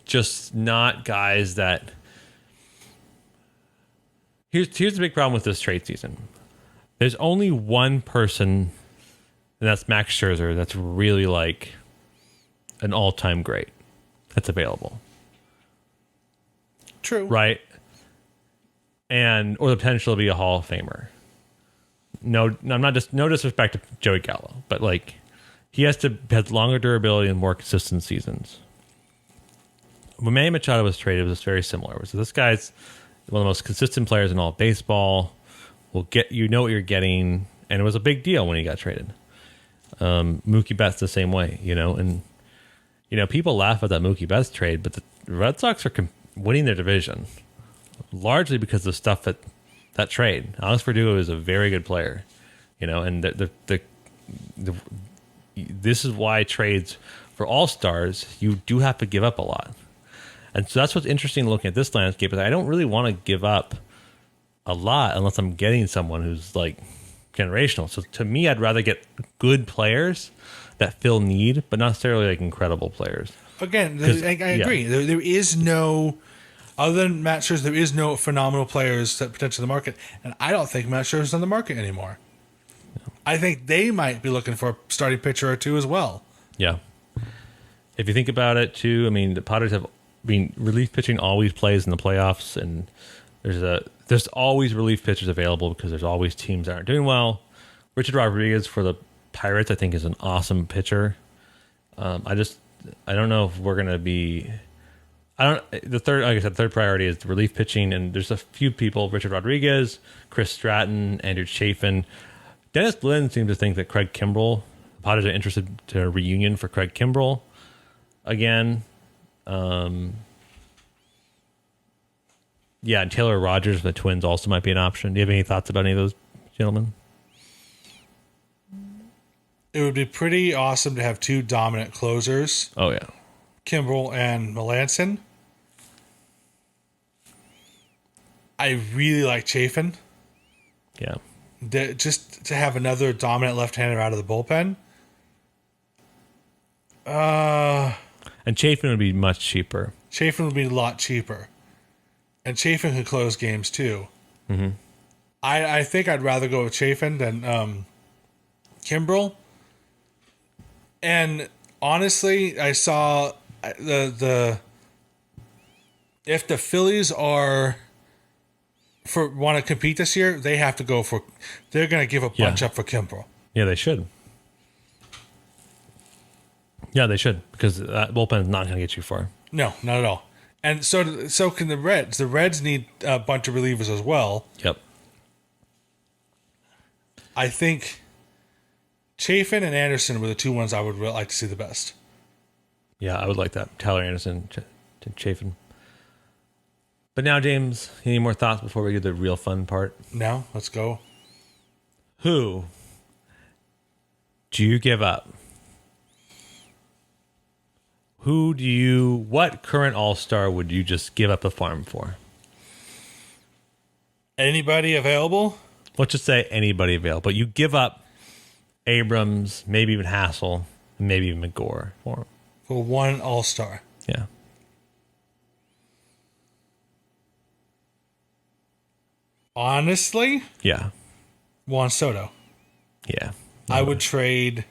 Just not guys that. Here's the big problem with this trade season. There's only one person, and that's Max Scherzer. That's really like an all-time great. That's available. True. Right. Or the potential to be a Hall of Famer. No, I'm not just no disrespect to Joey Gallo, but like he has longer durability and more consistent seasons. When Manny Machado was traded, it was very similar. So this guy's one of the most consistent players in all of baseball. Will get what you're getting, and it was a big deal when he got traded. Mookie Betts the same way, and people laugh at that Mookie Betts trade, but the Red Sox are winning their division largely because of stuff that trade. Alex Verdugo is a very good player, and this is why trades for all-stars, you do have to give up a lot. And so that's what's interesting looking at this landscape is I don't really want to give up a lot unless I'm getting someone who's like generational. So to me, I'd rather get good players that fill need, but not necessarily like incredible players. Again, I agree. Yeah. There is no, other than Matt Scherzer, there is no phenomenal players that potentially in the market. And I don't think Matt Scherzer's on the market anymore. Yeah. I think they might be looking for a starting pitcher or two as well. Yeah. If you think about it too, I mean, the Padres have relief pitching always plays in the playoffs, and there's always relief pitchers available because there's always teams that aren't doing well. Richard Rodriguez for the Pirates, I think, is an awesome pitcher. I don't know if we're gonna be. Third priority is the relief pitching, and there's a few people: Richard Rodriguez, Chris Stratton, Andrew Chafin. Dennis Lynn seems to think that Craig Kimbrell, the Padres are interested to a reunion for Craig Kimbrell again. Yeah, and Taylor Rogers of the Twins also might be an option. Do you have any thoughts about any of those gentlemen? It would be pretty awesome to have two dominant closers. Oh, yeah. Kimbrell and Melanson. I really like Chafin. Yeah. Just to have another dominant left-hander out of the bullpen. And Chafin would be much cheaper. Chafin would be a lot cheaper. And Chafin could close games too. Mm-hmm. I think I'd rather go with Chafin than Kimbrell. And honestly, I saw the if the Phillies want to compete this year, they have to go for. They're going to give a bunch up for Kimbrell. Yeah, they should. Yeah, they should, because that bullpen is not going to get you far. No, not at all. And so can the Reds. The Reds need a bunch of relievers as well. Yep. I think Chafin and Anderson were the two ones I would like to see the best. Yeah, I would like that. Tyler Anderson, Chafin. But now, James, any more thoughts before we get to the real fun part? No, let's go. Who do you give up? What current all-star would you just give up a farm for? Anybody available? Let's just say anybody available. You give up Abrams, maybe even Hassel, maybe even McGore for him. For one all-star. Yeah. Honestly? Yeah. Juan Soto. Yeah. I would trade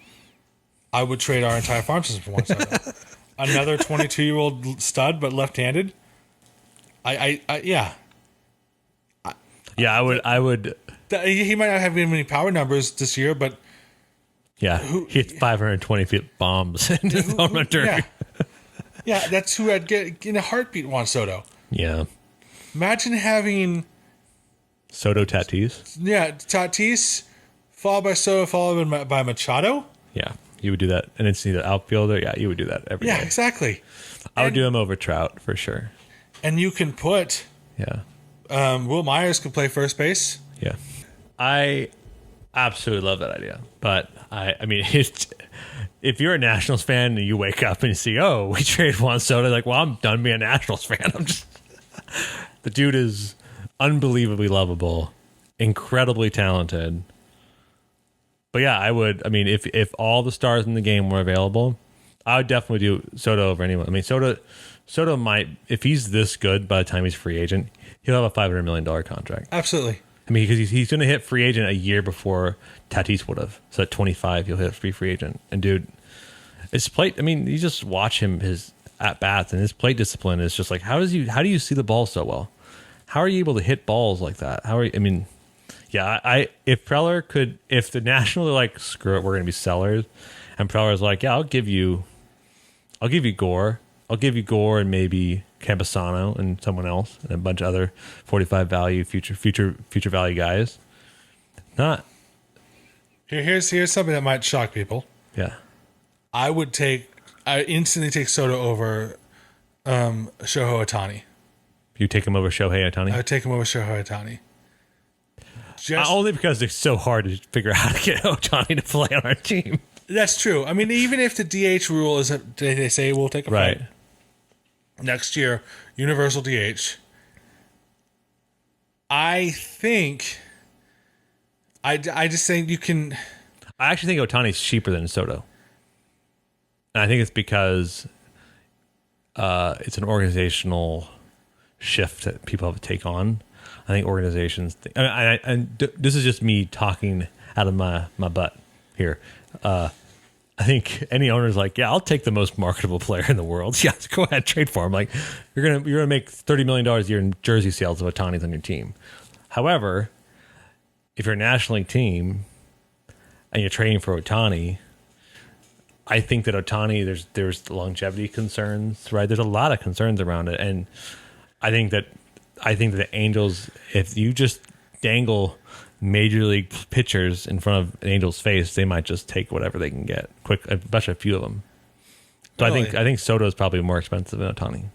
our entire farm system for Juan Soto. Another 22-year-old stud, but left-handed. Yeah. Yeah, I would. He might not have many power numbers this year, but yeah, he hits 520 feet bombs in his home run derby. Yeah, that's who I'd get in a heartbeat. Juan Soto. Yeah. Imagine having Soto Tatis. Yeah, Tatis followed by Soto, followed by Machado. Yeah, you would do that, and it's either outfielder. Yeah, you would do that every day. Yeah, exactly. I would do him over Trout for sure. And you can put Yeah. Will Myers can play first base. Yeah. I absolutely love that idea. But I mean, if you're a Nationals fan and you wake up and you see, oh, we traded Juan Soto, like, well, I'm done being a Nationals fan. The dude is unbelievably lovable, incredibly talented. But yeah, I mean, if all the stars in the game were available, I would definitely do Soto over anyone. I mean, Soto might, if he's this good by the time he's free agent, he'll have a $500 million contract. Absolutely. I mean, because he's going to hit free agent a year before Tatis would have. So at 25, he'll hit free agent. And dude, his plate. I mean, you just watch him, his at bats, and his plate discipline is just like, how do you see the ball so well? How are you able to hit balls like that? I mean, yeah, if Preller could, if the Nationals are like, screw it, we're going to be sellers, and Preller's like, yeah, I'll give you Gore. I'll give you Gore and maybe Campusano and someone else and a bunch of other 45 value future value guys. Not Here's something that might shock people. yeah. I instantly take Soto over Shohei Ohtani. You take him over Shohei Ohtani? I would take him over Shohei Ohtani. Only because it's so hard to figure out how to get Ohtani to play on our team. That's true. I mean, even if the DH rule is that they say we'll take a Right. fight next year, universal DH. I just think you can. I actually think Otani's cheaper than Soto. And I think it's because it's an organizational shift that people have to take on. I think organizations, this is just me talking out of my butt here. I think any owner's like, yeah, I'll take the most marketable player in the world. Yeah, go ahead, trade for him. Like, you're gonna make $30 million a year in jersey sales of Ohtani's on your team. However, if you're a National League team and you're trading for Ohtani, I think that Ohtani, there's longevity concerns, right? There's a lot of concerns around it, and I think that the Angels, if you just dangle major league pitchers in front of an Angel's face, they might just take whatever they can get. Quick, especially a few of them. So Really? I think Soto is probably more expensive than Ohtani.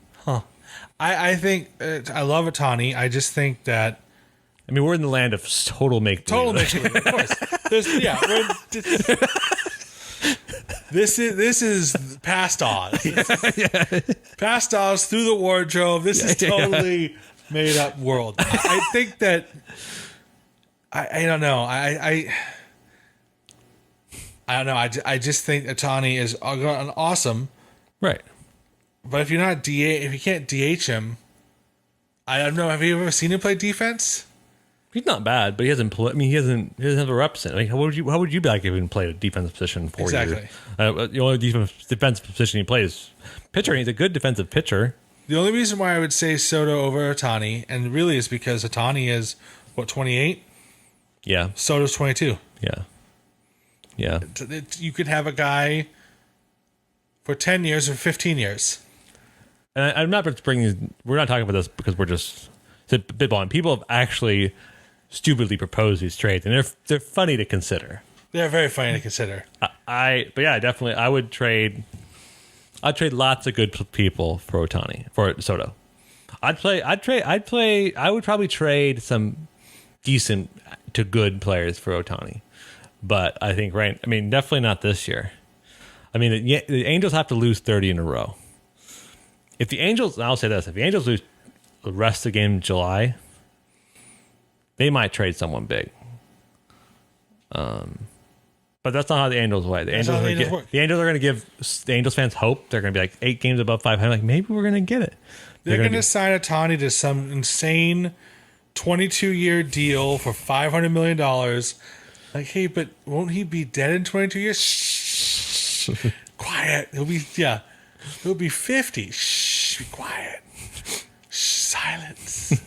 I think I love Ohtani. I just think that I mean, we're in the land of total make believe. of course. This is past Oz. Past Oz through the wardrobe. This is totally made up world. I think that I don't know. I don't know. I just think Ohtani is awesome. Right. But if you can't DH him, I don't know. Have you ever seen him play defense? He's not bad, but he hasn't. He doesn't have a reps in. I mean, how would you be like if he played a defensive position for Exactly. years? The only defensive position he plays is pitcher. And he's a good defensive pitcher. The only reason why I would say Soto over Ohtani, and really is because Ohtani is, 28? Yeah. Soto's 22. Yeah. Yeah. You could have a guy for 10 years or 15 years. And I'm not bringing. We're not talking about this because we're just spitballing. People have actually stupidly proposed these trades, and they're funny to consider. They're very funny to consider. But yeah, definitely, I would trade. I'd trade lots of good people for Ohtani, for Soto. I would probably trade some decent to good players for Ohtani, but I think definitely not this year. I mean, the Angels have to lose 30 in a row. If the Angels, and I'll say this, if the Angels lose the rest of the game in July, they might trade someone big. But that's not how the Angels play. The Angels are going to give the Angels fans hope. They're going to be like 8 games above 500. Like, maybe we're going to get it. They're going to sign Ohtani to some insane 22-year deal for $500 million. Like, hey, but won't he be dead in 22 years? Shh. Quiet. He'll be 50. Shh. Be quiet. Shh. Silence.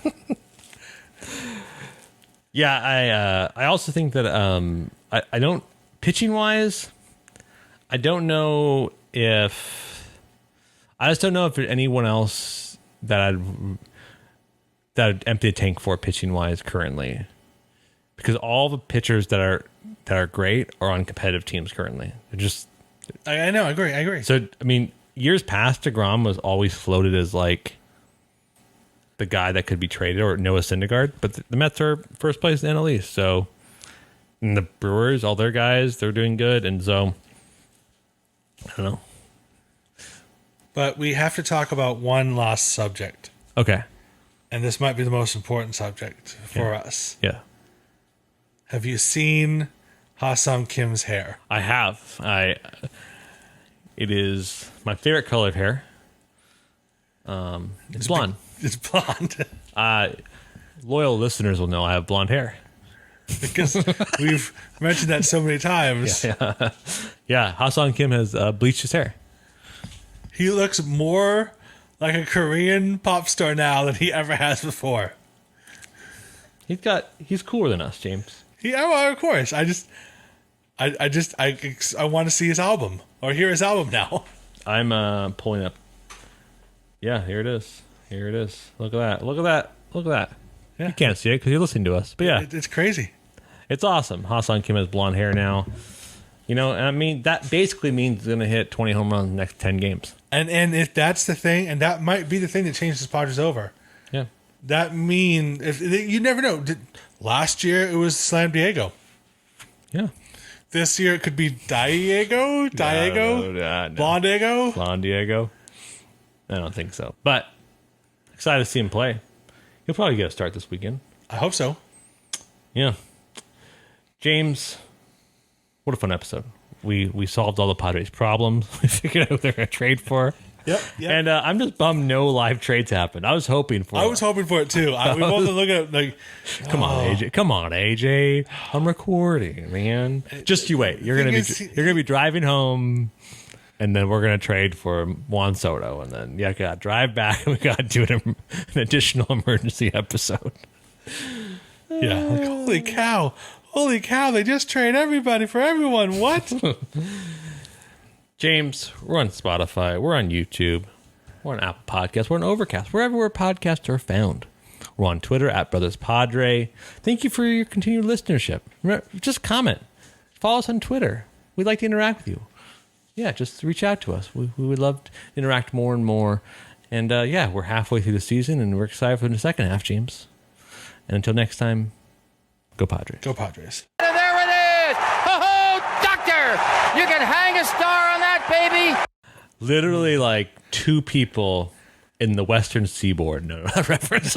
Yeah, I also think that I don't, pitching wise, I just don't know if there's anyone else that I'd empty a tank for pitching wise currently, because all the pitchers that are great are on competitive teams currently. They're just, I know. I agree. so I mean, years past, DeGrom was always floated as like the guy that could be traded or Noah Syndergaard. But the Mets are first place in the NL East. So, and the Brewers, all their guys, they're doing good. And so, I don't know. But we have to talk about one last subject. Okay. And this might be the most important subject for us. Yeah. Have you seen Ha-Sung Kim's hair? I have. It is my favorite color of hair. It's blonde. It's blonde. Loyal listeners will know I have blonde hair. Because we've mentioned that so many times. Yeah, Ha-Sung Kim has bleached his hair. He looks more like a Korean pop star now than he ever has before. He's cooler than us, James. Well, of course. I want to see his album or hear his album now. I'm pulling up. Yeah, here it is. Here it is. Look at that. Look at that. Look at that. Yeah. You can't see it because you're listening to us. But yeah, It's crazy. it's awesome. Ha-Sung Kim has blonde hair now. You know, and I mean, that basically means he's going to hit 20 home runs in the next 10 games. And if that's the thing, and that might be the thing that changes Padres over. Yeah. That if you never know. Last year it was Slam Diego. Yeah. This year it could be Diego, No. Blonde Diego. Blonde Diego. I don't think so. But excited to see him play. He'll probably get a start this weekend. I hope so. Yeah. James, what a fun episode. We solved all the Padres' problems. We figured out who they're going to trade for. Yep. And I'm just bummed no live trades happened. I was hoping for I was hoping for it too. We both been looking at like, Come on, AJ. Come on, AJ. I'm recording, man. Just you wait. You're gonna be driving home, and then we're gonna trade for Juan Soto, and then gotta drive back, and we gotta do an additional emergency episode. yeah, like, holy cow! They just trade everybody for everyone. What? James, we're on Spotify. We're on YouTube. We're on Apple Podcasts. We're on Overcast. Wherever where podcasts are found. We're on Twitter at Brothers Padre. Thank you for your continued listenership. Just comment. Follow us on Twitter. We'd like to interact with you. Yeah, just reach out to us. We would love to interact more and more. And we're halfway through the season, and we're excited for the second half, James. And until next time, go Padres. Go Padres. And there it is! Oh, doctor! You can hang a star on that, baby! Literally like two people in the Western Seaboard know that reference.